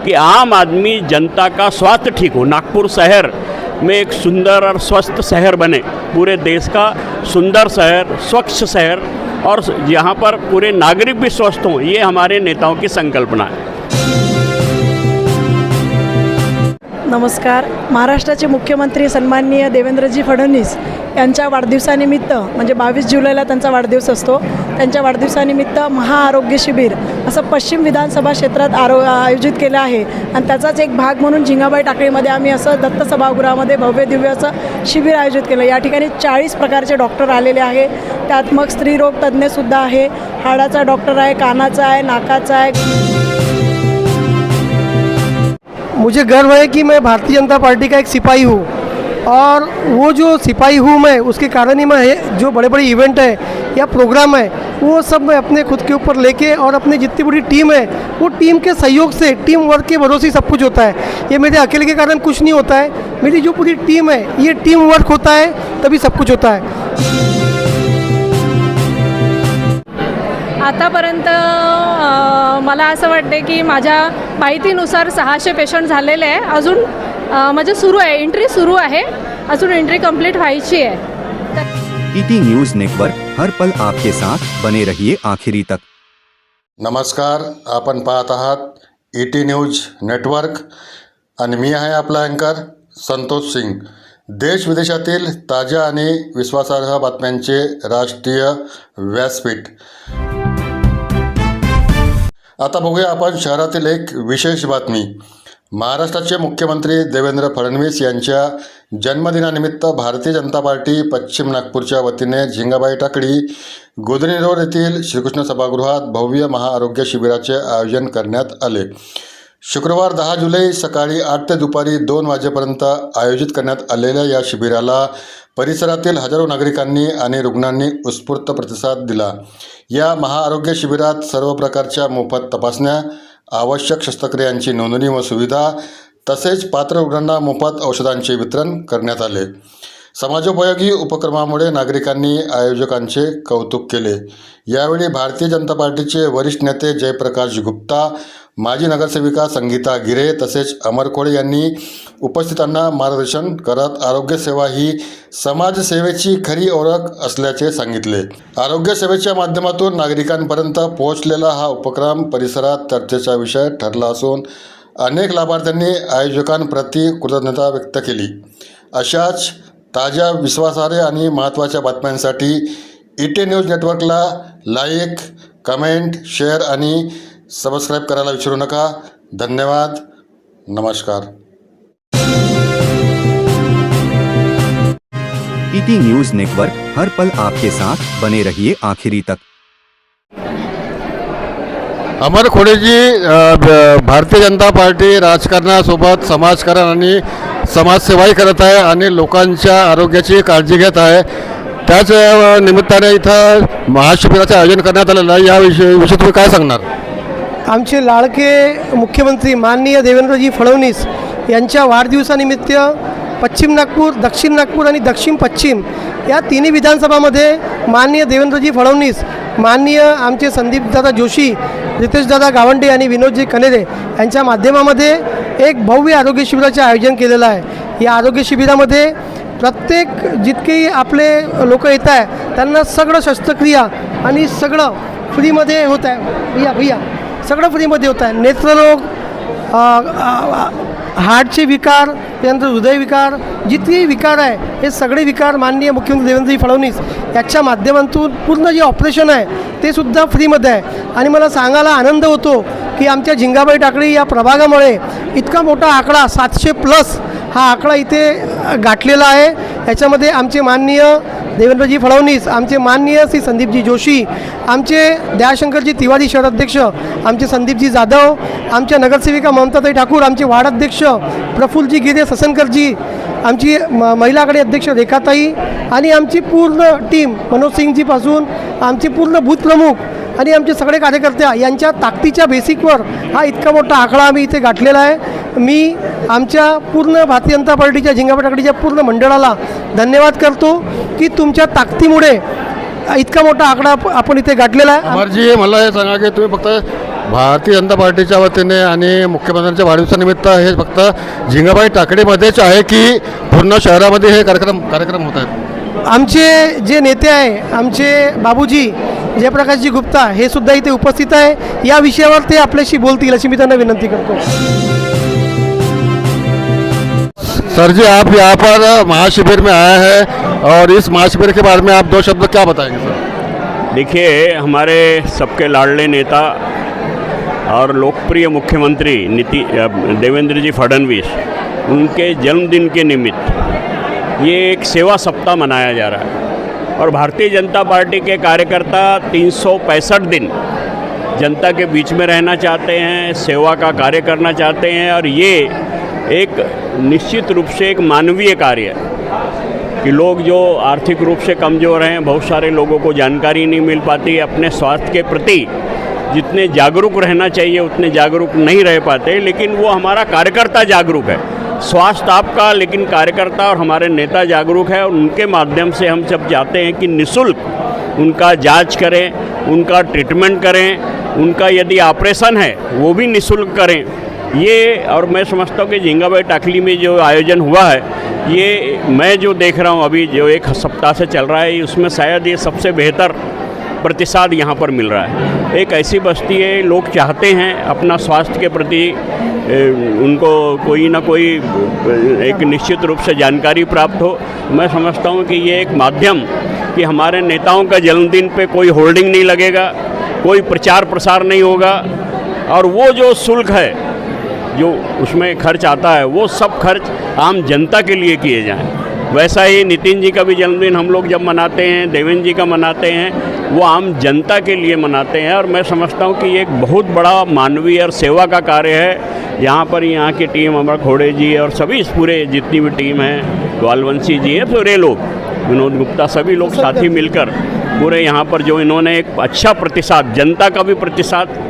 कि आम आदमी जनता का स्वास्थ्य ठीक हो, नागपुर शहर में एक सुंदर और स्वस्थ शहर बने, पूरे देश का सुंदर शहर, स्वच्छ शहर, और यहाँ पर पूरे नागरिक भी स्वस्थ हों, ये हमारे नेताओं की संकल्पना है। नमस्कार। महाराष्ट्राचे मुख्यमंत्री सन्माननीय देवेंद्रजी फडणवीस यांच्या वाढदिवसानिमित्त म्हणजे 22 जुलैला त्यांचा वाढदिवस असतो, त्यांच्या वाढदिवसानिमित्त महाआरोग्य शिबिर असं पश्चिम विधानसभा क्षेत्रात आयोजित केलं आहे आणि त्याचाच एक भाग म्हणून झिंगाबाई टाकळीमध्ये आम्ही असं दत्त सभागृहामध्ये भव्य दिव्य असं शिबिर आयोजित केलं। या ठिकाणी 40 प्रकारचे डॉक्टर आलेले आहे, त्यात मग स्त्रीरोग तज्ज्ञसुद्धा आहे, हाडाचा डॉक्टर आहे, कानाचा आहे, नाकाचा आहे। मुझे गर्व है कि मैं भारतीय जनता पार्टी का एक सिपाही हूँ और वो जो सिपाही हूँ मैं उसके कारण ही मैं जो बड़े बड़े इवेंट है या प्रोग्राम है वो सब मैं अपने खुद के ऊपर लेके और अपनी जितनी बड़ी टीम है वो टीम के सहयोग से, टीम वर्क के भरोसे सब कुछ होता है। ये मेरे अकेले के कारण कुछ नहीं होता है, मेरी जो पूरी टीम है ये टीम वर्क होता है तभी सब कुछ होता है। आतापर्यंत मला असं वाटते की माझ्या माहितीनुसार 600 पेशंट झालेले आहे। अजून म्हणजे सुरू आहे, एंट्री सुरू आहे, अजून एंट्री कंप्लीट व्हायची आहे। ईटी न्यूज नेटवर्क, हर पल आपके साथ, बने रहिए आखिरी तक। नमस्कार, आपण पाहत आहात ईटी न्यूज नेटवर्क आणि मी आहे आपला अँकर संतोष सिंग। देश विदेशातील ताज्या आणि विश्वासार्ह बातम्यांचे राष्ट्रीय व्यासपीठ। आता बघूया आपण शहरातील एक विशेष बातमी। महाराष्ट्राचे मुख्यमंत्री देवेंद्र फडणवीस यांच्या जन्मदिनानिमित्त भारतीय जनता पार्टी पश्चिम नागपूरच्या वतीने झिंगाबाई टाकळी गोदनी रोड येथील श्रीकृष्ण सभागृहात भव्य महाआरोग्य शिबिराचे आयोजन करण्यात आले। शुक्रवार 10 जुलै सकाळी 8 ते दुपारी 2 वाजेपर्यंत आयोजित करण्यात आलेल्या या शिबिराला परिसरातील हजारो नागरिकांनी आणि रुग्णांनी उत्स्फूर्त प्रतिसाद दिला। या महाआरोग्य शिबिरात सर्व प्रकारच्या मोफत तपासण्या, आवश्यक शस्त्रक्रियांची नोंदणी व सुविधा तसेच पात्र रुग्णांना मोफत औषधांचे वितरण करण्यात आले। समाजोपयोगी उपक्रमामुळे नागरिकांनी आयोजकांचे कौतुक केले। यावेळी भारतीय जनता पार्टीचे वरिष्ठ नेते जयप्रकाश गुप्ता, माजी नगरसेविका संगीता गिरे तसेच अमर खोडे यांनी उपस्थितांना मार्गदर्शन करत आरोग्य सेवा ही समाजसेवेची खरी ओळख असल्याचे सांगितले। आरोग्य सेवेच्या माध्यमातून नागरिकांपर्यंत पोहोचलेला हा उपक्रम परिसरात चर्चेचा विषय ठरला असून अनेक लाभार्थ्यांनी आयोजकांप्रती कृतज्ञता व्यक्त केली। अशाच ताज्या, विश्वासार्ह आणि महत्त्वाच्या बातम्यांसाठी ईटी न्यूज नेटवर्कला लाईक, कमेंट, शेअर आणि सबस्क्राइब करायला विसरू नका। धन्यवाद, नमस्कार। ईटी न्यूज नेटवर्क, हर पल आपके साथ, बने रहिए आखिरी तक। अमर खोडेजी भारतीय जनता पार्टी राजकारणासोबत समाजकारण आणि समाजसेवाही करत आहे आणि लोकांच्या आरोग्याची काळजी घेत आहे। त्याच निमित्ताने इथं महाशिबिराचे आयोजन करण्यात आलेलं आहे। याविषयी तुम्ही काय सांगणार? आमचे लाडके मुख्यमंत्री माननीय देवेंद्रजी फडणवीस यांच्या वाढदिवसानिमित्त पश्चिम नागपूर, दक्षिण नागपूर आणि दक्षिण पश्चिम या तिन्ही विधानसभामध्ये माननीय देवेंद्रजी फडणवीस, माननीय आमचे संदीपदादा जोशी, रितेशदादा गावंडे आणि विनोदजी कनेरे यांच्या माध्यमामध्ये एक भव्य आरोग्य शिबिराचे आयोजन केलेलं आहे। या आरोग्य शिबिरामध्ये प्रत्येक जितकेही आपले लोक येत आहे त्यांना सगळं शस्त्रक्रिया आणि सगळं फ्रीमध्ये होत आहे। भैया सगळं फ्रीमध्ये होत आहे। नेत्ररोग, हार्टचे विकार, त्यानंतर हृदयविकार, जितकेही विकार आहे हे सगळे विकार माननीय मुख्यमंत्री देवेंद्रजी फडणवीस याच्या माध्यमातून पूर्ण जे ऑपरेशन आहे ते सुद्धा फ्रीमध्ये आहे। आणि मला सांगायला आनंद होतो की आमच्या झिंगाबाई टाकळी या प्रभागामुळे इतका मोठा आकडा 700+ हा आकडा इथे गाठलेला आहे। याच्यामध्ये आमचे माननीय देवेंद्रजी फडणवीस, आमचे माननीय श्री संदीपजी जोशी, आमचे दयाशंकरजी तिवारी शहर अध्यक्ष, आमचे संदीपजी जाधव, आमच्या नगरसेविका ममताताई ठाकूर, आमचे वार्ड अध्यक्ष प्रफुल्लजी गिरे ससनकरजी, आमची महिला आघाडी अध्यक्ष रेखाताई आणि आमची पूर्ण टीम मनोज सिंगजीपासून आमचे पूर्ण बूथ प्रमुख आणि आमचे सगळे कार्यकर्ते यांच्या ताकदीच्या बेसिकवर हा इतका मोठा आकडा आम्ही इथे गाठलेला आहे। मी आमच्या पूर्ण भारतीय जनता पार्टीच्या झिंगाबाई टाकळीच्या पूर्ण मंडळाला धन्यवाद करतो की तुमच्या ताकदीमुळे इतका मोठा आकडा आपण इथे गाठलेला आहे। अमरजी, मला हे सांगा की तुम्ही फक्त भारतीय जनता पार्टीच्या वतीने आणि मुख्यमंत्र्यांच्या वाढदिवसानिमित्त हे फक्त झिंगाबाई टाकडीमध्येच आहे की पूर्ण शहरामध्ये हे कार्यक्रम होत आहेत? आमचे जे नेते आहे, आमचे बाबूजी जयप्रकाशजी गुप्ता हे सुद्धा इथे उपस्थित आहे. या विषयावर ते आपल्याशी बोलतील अशी मी त्यांना विनंती करतो. सर जी, आप यहाँ पर महाशिविर में आए हैं और इस महाशिविर के बारे में आप 2 शब्द क्या बताएंगे सर? देखिए, हमारे सबके लाडले नेता और लोकप्रिय मुख्यमंत्री देवेंद्र जी फडणवीस, उनके जन्मदिन के निमित्त ये एक सेवा सप्ताह मनाया जा रहा है और भारतीय जनता पार्टी के कार्यकर्ता 365 दिन जनता के बीच में रहना चाहते हैं, सेवा का कार्य करना चाहते हैं और ये एक निश्चित रूप से एक मानवीय कार्य है कि लोग जो आर्थिक रूप से कमज़ोर हैं, बहुत सारे लोगों को जानकारी नहीं मिल पाती, अपने स्वास्थ्य के प्रति जितने जागरूक रहना चाहिए उतने जागरूक नहीं रह पाते, लेकिन वो हमारा कार्यकर्ता जागरूक है। स्वास्थ्य आपका, लेकिन कार्यकर्ता और हमारे नेता जागरूक है और उनके माध्यम से हम सब चाहते हैं कि निःशुल्क उनका जांच करें, उनका ट्रीटमेंट करें, उनका यदि ऑपरेशन है वो भी निःशुल्क करें। ये और मैं समझता हूँ कि झिंगाबाई टाकली में जो आयोजन हुआ है, ये मैं जो देख रहा हूँ अभी जो 1 सप्ताह से चल रहा है, उसमें शायद ये सबसे बेहतर प्रतिसाद यहाँ पर मिल रहा है। एक ऐसी बस्ती है, लोग चाहते हैं अपना स्वास्थ्य के प्रति उनको कोई ना कोई एक निश्चित रूप से जानकारी प्राप्त हो। मैं समझता हूँ कि ये एक माध्यम कि हमारे नेताओं का जन्मदिन पे कोई होर्डिंग नहीं लगेगा, कोई प्रचार प्रसार नहीं होगा और वो जो शुल्क है जो उसमें खर्च आता है वो सब खर्च आम जनता के लिए किए जाएं। वैसा ही नितिन जी का भी जन्मदिन हम लोग जब मनाते हैं, देवेंद्र जी का मनाते हैं, वो आम जनता के लिए मनाते हैं और मैं समझता हूँ कि ये एक बहुत बड़ा मानवीय और सेवा का कार्य है। यहाँ पर यहाँ की टीम अमर खोड़े जी और सभी इस पूरे जितनी भी टीम है, ग्वालवंशी जी हैं, पूरे लोग, विनोद गुप्ता, सभी लोग साथी मिलकर पूरे यहाँ पर जो इन्होंने एक अच्छा प्रतिसाद, जनता का भी प्रतिसाद,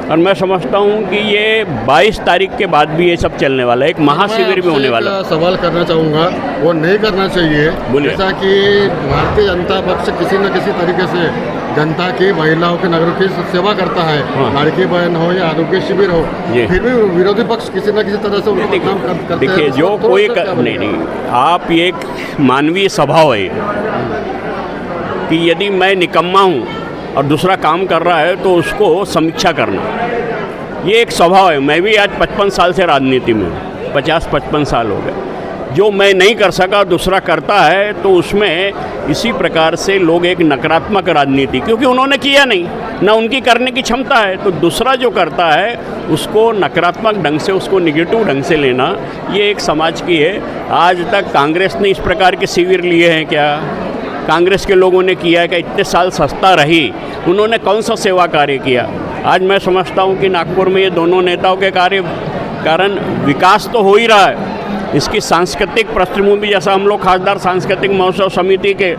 और मैं समझता हूँ कि ये 22 तारीख के बाद भी ये सब चलने वाला है, एक महाशिविर भी होने वाला है। सवाल करना चाहूँगा, वो नहीं करना चाहिए, बोलिए। जैसा कि भारतीय जनता पक्ष किसी न किसी तरीके से जनता की, महिलाओं के, नागरिकों की सेवा करता है, लाड़की बहन हो या आरोग्य शिविर हो, फिर भी विरोधी पक्ष किसी न किसी तरह से उनको बदनाम करते हैं। देखिए, जो कोई नहीं, आप ये एक मानवीय स्वभाव है कि यदि मैं निकम्मा हूँ और दूसरा काम कर रहा है तो उसको समीक्षा करना, ये एक स्वभाव है। मैं भी आज 55 साल से राजनीति में हूँ, 50-55 साल हो गए। जो मैं नहीं कर सका दूसरा करता है तो उसमें इसी प्रकार से लोग एक नकारात्मक राजनीति, क्योंकि उन्होंने किया नहीं, ना उनकी करने की क्षमता है, तो दूसरा जो करता है उसको नकारात्मक ढंग से, उसको निगेटिव ढंग से लेना, ये एक समाज की है। आज तक कांग्रेस ने इस प्रकार के शिविर लिए हैं क्या? कांग्रेस के लोगों ने किया है कि इतने साल सस्ता रही, उन्होंने कौन सा सेवा कार्य किया? आज मैं समझता हूँ कि नागपुर में ये दोनों नेताओं के कार्य कारण विकास तो हो ही रहा है। इसकी सांस्कृतिक पृष्ठभूमि, जैसा हम लोग खासदार सांस्कृतिक महोत्सव समिति के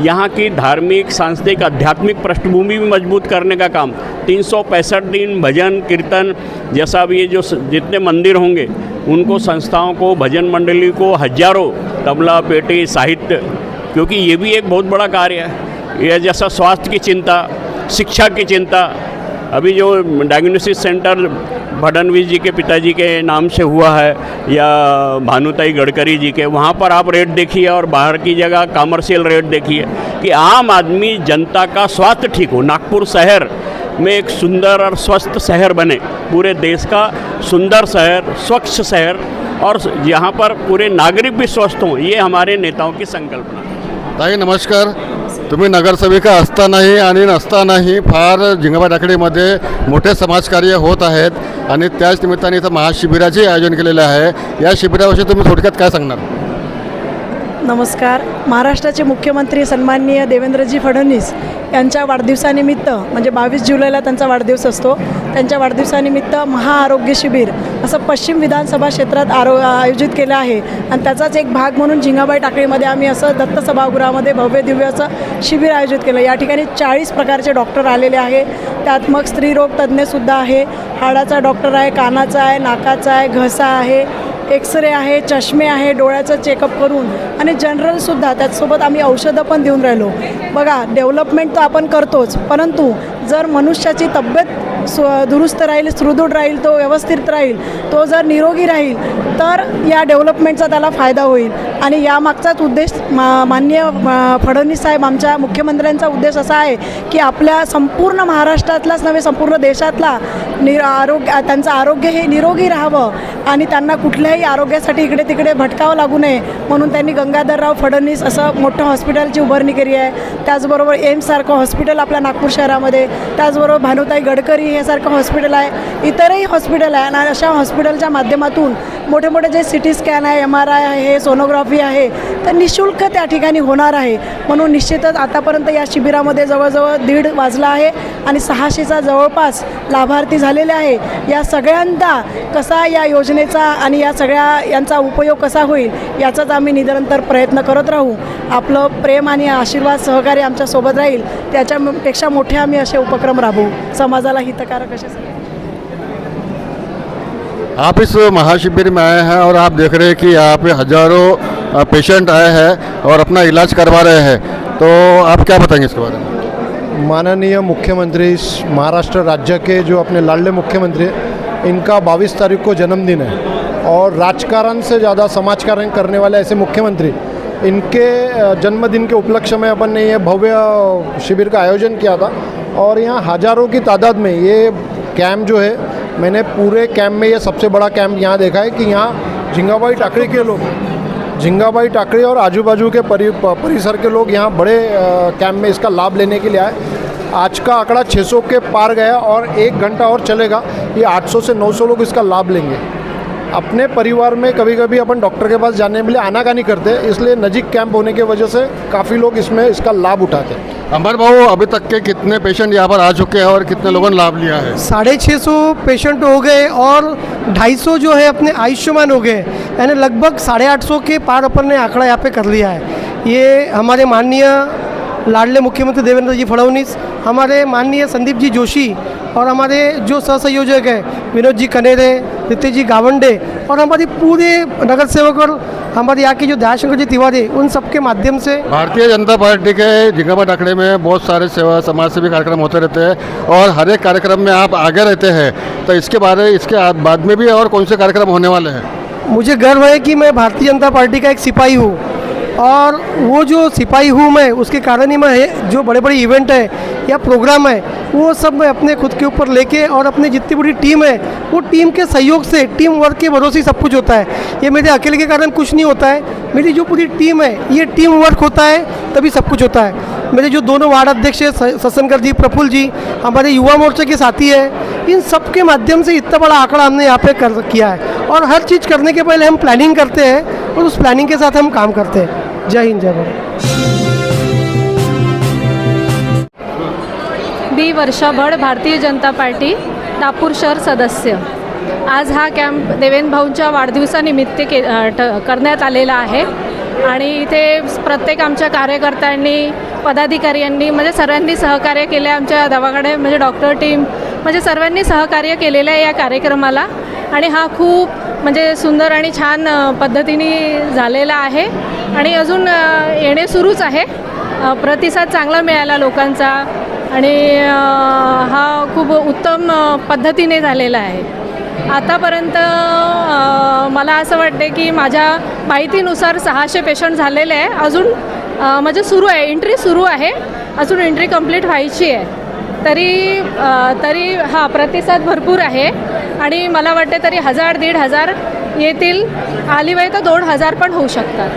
यहाँ की धार्मिक, सांस्कृतिक, आध्यात्मिक पृष्ठभूमि भी मजबूत करने का काम, 365 दिन भजन कीर्तन, जैसा भी ये जो जितने मंदिर होंगे उनको, संस्थाओं को, भजन मंडली को, हजारों तबला, पेटी, साहित्य, क्योंकि ये भी एक बहुत बड़ा कार्य है। यह जैसा स्वास्थ्य की चिंता, शिक्षा की चिंता, अभी जो डायग्नोसिस सेंटर फडणवीस जी के पिताजी के नाम से हुआ है या भानुताई गडकरी जी के, वहाँ पर आप रेट देखिए और बाहर की जगह कमर्शियल रेट देखिए कि आम आदमी, जनता का स्वास्थ्य ठीक हो, नागपुर शहर में एक सुंदर और स्वस्थ शहर बने, पूरे देश का सुंदर शहर, स्वच्छ शहर, और यहाँ पर पूरे नागरिक भी स्वस्थ हों, ये हमारे नेताओं की संकल्पना। ताई नमस्कार, तुम्ही नगरसेविका असतानाही आणि नसतानाही फार झिंगाबाई टाकडीमध्ये मोठे समाजकार्य होत आहेत आणि त्याच निमित्ताने इथं महाशिबिराचे आयोजन केलेलं आहे। या शिबिराविषयी तुम्ही थोडक्यात काय सांगणार? नमस्कार. महाराष्ट्राचे मुख्यमंत्री सन्माननीय देवेंद्रजी फडणवीस यांच्या वाढदिवसानिमित्त, म्हणजे 22 जुलैला त्यांचा वाढदिवस असतो, त्यांच्या वाढदिवसानिमित्त महाआरोग्य शिबिर असं पश्चिम विधानसभा क्षेत्रात आयोजित केलं आहे आणि त्याचाच एक भाग म्हणून झिंगाबाई टाकळीमध्ये आम्ही असं दत्त सभागृहामध्ये भव्य दिव्य असं शिबिर आयोजित केलं। या ठिकाणी 40 प्रकारचे डॉक्टर आलेले आहे, त्यात मग स्त्रीरोग तज्ज्ञसुद्धा आहे, हाडाचा डॉक्टर आहे, कानाचा आहे, नाकाचा आहे, घसा आहे, एक्सरे आहे, चष्मे आहे, डोळ्याचं चेकअप करून आणि जनरलसुद्धा, त्याचसोबत आम्ही औषधं पण देऊन राहिलो। बघा, डेव्हलपमेंट तर आपण करतोच, परंतु जर मनुष्याची तब्येत दुरुस्त राहील, सुदृढ राहील, तो व्यवस्थित राहील, तो जर निरोगी राहील तर या डेव्हलपमेंटचा त्याला फायदा होईल. आणि यामागचाच उद्देश माननीय फडणवीस साहेब आमच्या मुख्यमंत्र्यांचा उद्देश असा आहे की आपल्या संपूर्ण महाराष्ट्रातलाच नव्हे संपूर्ण देशातला त्यांचं आरोग्य हे निरोगी राहावं आणि त्यांना कुठल्याही आरोग्यासाठी इकडे तिकडे भटकावं लागू नये म्हणून त्यांनी गंगाधरराव फडणवीस असं मोठं हॉस्पिटलची उभारणी केली आहे. त्याचबरोबर एम्ससारखं हॉस्पिटल आपल्या नागपूर शहरामध्ये, त्याचबरोबर भानुताई गडकरी हे सारखं हॉस्पिटल आहे, इतरही हॉस्पिटल आहे. आणि अशा हॉस्पिटलच्या माध्यमातून मोठे मोठे जे सिटी स्कॅन आहे, MRI आहे, सोनोग्राफी आहे, तर निःशुल्क त्या ठिकाणी होणार आहे. म्हणून निश्चितच आतापर्यंत या शिबिरामध्ये जवळजवळ 1:30 वाजला आहे आणि 600चा जवळपास लाभार्थी झालेले आहे. या सगळ्यांचा कसा या योजनेचा आणि या सगळ्या यांचा उपयोग कसा होईल याचाच आम्ही निरंतर प्रयत्न करत राहू. आपलं प्रेम आणि आशीर्वाद सहकार्य आमच्यासोबत राहील, त्याच्यापेक्षा मोठे आम्ही असे उपक्रम राबवू समाजाला हितकारक असे. आप इस महाशिविर में आए हैं और आप देख रहे हैं कि यहाँ पे हजारों पेशेंट आए हैं और अपना इलाज करवा रहे हैं, तो आप क्या बताएंगे इसके बारे में? माननीय मुख्यमंत्री महाराष्ट्र राज्य के जो अपने लाडले मुख्यमंत्री हैं, इनका 22 तारीख को जन्मदिन है और राजकारण से ज़्यादा समाजकारण करने वाले ऐसे मुख्यमंत्री, इनके जन्मदिन के उपलक्ष्य में अपन ने ये भव्य शिविर का आयोजन किया था. और यहाँ हज़ारों की तादाद में ये कैंप जो है, मैंने पूरे कैंप में ये सबसे बड़ा कैंप यहाँ देखा है कि यहाँ झिंगाबाई टाकरी के लोग, झिंगाबाई टाकरी और आजू बाजू के परिसर के लोग यहाँ बड़े कैंप में इसका लाभ लेने के लिए आए. आज का आंकड़ा 600 के पार गया और 1 घंटा और चलेगा. ये 800 से 900 लोग इसका लाभ लेंगे. अपने परिवार में कभी कभी अपन डॉक्टर के पास जाने के लिए आनाकानी करते हैं, इसलिए नज़दीक कैंप होने की वजह से काफ़ी लोग इसमें इसका लाभ उठाते हैं. अमर भाऊ, अभी तक के कितने पेशेंट यहाँ पर आ चुके हैं और कितने लोगों ने लाभ लिया है? 650 पेशेंट हो गए और 250 जो है अपने आयुष्मान हो गए, यानी लगभग 850 के पार अपन ने आंकड़ा यहाँ पे कर लिया है. ये हमारे माननीय लाडले मुख्यमंत्री देवेंद्र जी फडणवीस, हमारे माननीय संदीप जी जोशी और हमारे जो सहसंयोजक हैं विनोद जी कनेरे, रितेश जी गावंडे और हमारी पूरे नगर सेवक और हमारे यहाँ के जो दयाशंकर जी तिवारी, उन सब के माध्यम से भारतीय जनता पार्टी के झिंगाबाई टाकरे में बहुत सारे सेवा समाज सेवी कार्यक्रम होते रहते हैं और हर एक कार्यक्रम में आप आगे रहते हैं, तो इसके बाद में भी और कौन से कार्यक्रम होने वाले हैं? मुझे गर्व है कि मैं भारतीय जनता पार्टी का एक सिपाही हूँ और वो जो सिपाही हूँ मैं, उसके कारण ही मैं जो बड़े बड़े इवेंट है या प्रोग्राम है वो सब मैं अपने खुद के ऊपर लेके और अपनी जितनी बड़ी टीम है वो टीम के सहयोग से, टीम वर्क के भरोसे ही सब कुछ होता है. ये मेरे अकेले के कारण कुछ नहीं होता है. मेरी जो पूरी टीम है ये टीम वर्क होता है तभी सब कुछ होता है. मेरे जो दोनों वार्ड अध्यक्ष है सत्सनकर जी, प्रफुल्ल जी, हमारे युवा मोर्चे के साथी है, इन सब के माध्यम से इतना बड़ा आंकड़ा हमने यहाँ पे कर किया है. और हर चीज़ करने के पहले हम प्लानिंग करते हैं और उस प्लानिंग के साथ हम काम करते हैं. जय हिंद, जय भारत. मी वर्षा भड, भारतीय जनता पार्टी नागपूर शहर सदस्य. आज हा कॅम्प देवेंद्र भाऊंच्या वाढदिवसानिमित्त करण्यात आलेला आहे आणि इथे प्रत्येक आमच्या कार्यकर्त्यांनी, पदाधिकाऱ्यांनी म्हणजे सर्वांनी सहकार्य केले. आमच्या दवाखाने म्हणजे डॉक्टर टीम म्हणजे सर्वांनी सहकार्य केलेलं आहे या कार्यक्रमाला. आणि हा खूप म्हणजे सुंदर आणि छान पद्धतीने झालेला आहे आणि अजून येणे सुरूच आहे. प्रतिसाद चांगला मिळाला लोकांचा आणि हा खूप उत्तम पद्धतीने झालेला आहे. आतापर्यंत मला असं वाटते की माझ्या माहितीनुसार 600 पेशंट झालेले आहे. अजून म्हणजे सुरू आहे, एंट्री सुरू आहे, अजून एंट्री कंप्लीट व्हायची आहे. तरी हा प्रतिसाद भरपूर आहे आणि मला वाटते तरी 1000-1500 येतील. आली वेळ तर 2000 पण होऊ शकतात.